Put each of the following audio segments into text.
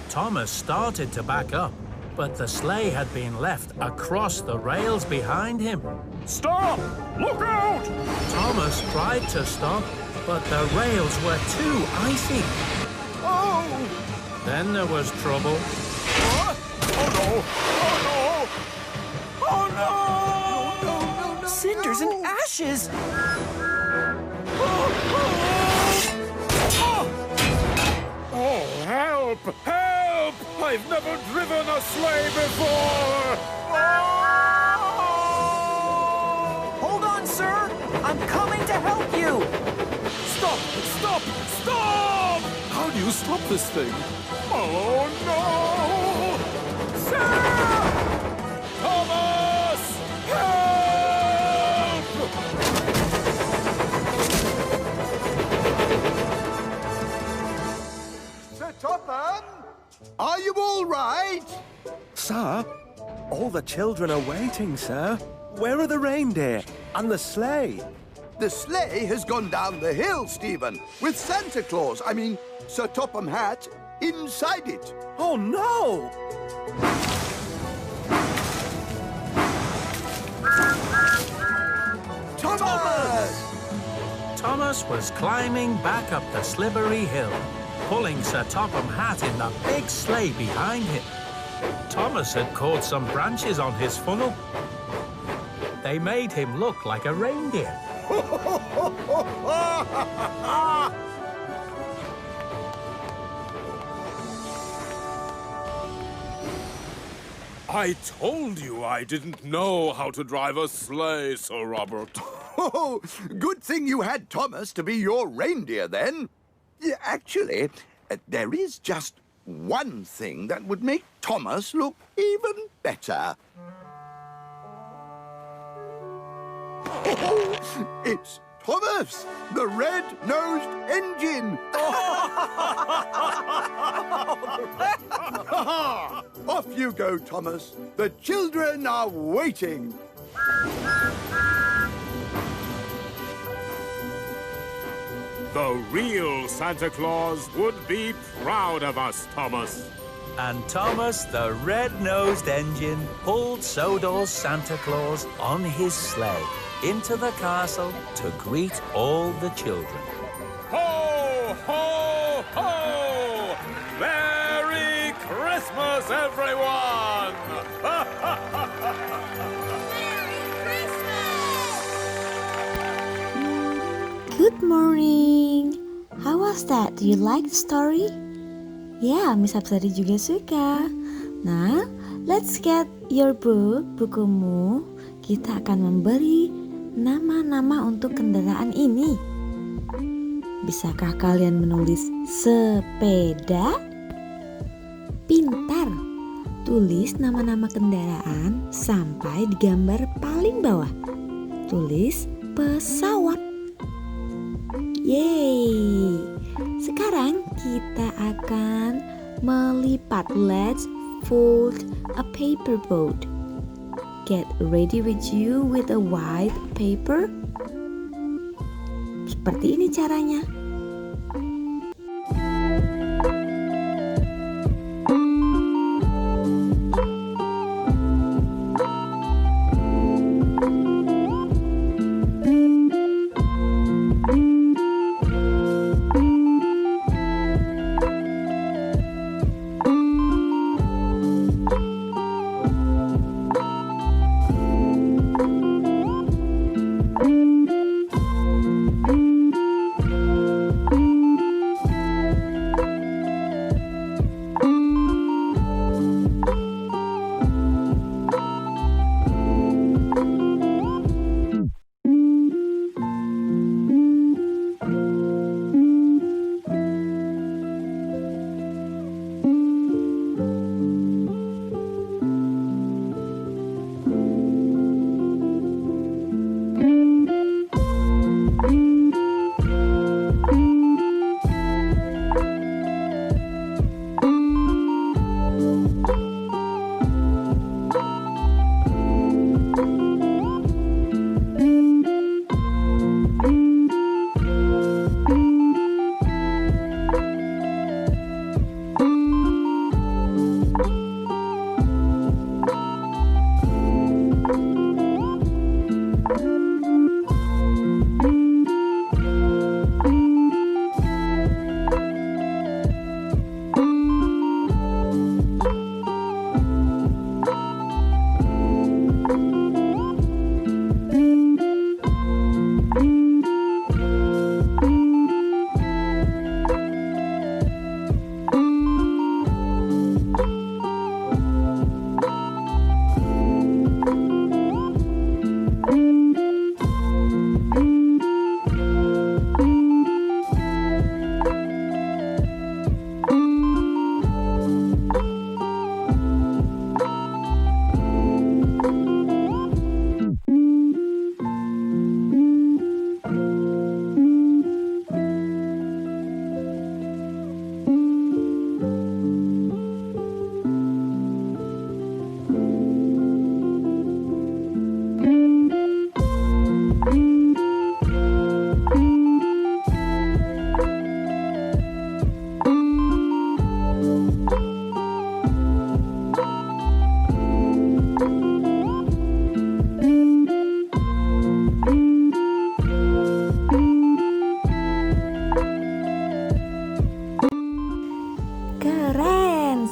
Thomas started to back up, but the sleigh had been left across the rails behind him. Stop! Look out! Thomas tried to stop, but the rails were too icy. Oh! Then there was trouble. Oh no! Oh no! Oh no! No! Cinders and ashes! Oh, help! Help! I've never driven a sleigh before! Hold on, sir! I'm coming to help you! Stop! Stop! Stop! How do you stop this thing? Oh, no! Sir! Thomas! Help! Sir Topham, are you all right? Sir, all the children are waiting, sir. Where are the reindeer and the sleigh? The sleigh has gone down the hill, Stephen, with Santa Claus, Sir Topham Hatt, inside it. Oh, no! Thomas! Thomas was climbing back up the slippery hill, pulling Sir Topham Hatt in the big sleigh behind him. Thomas had caught some branches on his funnel. They made him look like a reindeer. I told you I didn't know how to drive a sleigh, Sir Robert. Oh, good thing you had Thomas to be your reindeer, then. Yeah, actually, there is just one thing that would make Thomas look even better. Oh, it's Thomas, the red-nosed engine. Off you go, Thomas. The children are waiting. The real Santa Claus would be proud of us, Thomas. And Thomas, the red-nosed engine, pulled Sodor's Santa Claus on his sleigh into the castle to greet all the children. Ho, ho, ho! Merry Christmas, everyone! Good morning. How was that? Do you like the story? Ya, Miss Hapsari juga suka. Nah, let's get your book, bukumu. Kita akan memberi nama-nama untuk kendaraan ini. Bisakah kalian menulis sepeda? Pintar. Tulis nama-nama kendaraan sampai di gambar paling bawah. Tulis pesawat. Yeay. Sekarang kita akan melipat. Let's fold a paperboat. Get ready with you with a white paper. Seperti ini caranya.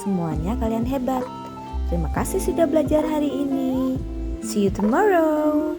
semuanya kalian hebat. Terima kasih sudah belajar hari ini. See you tomorrow.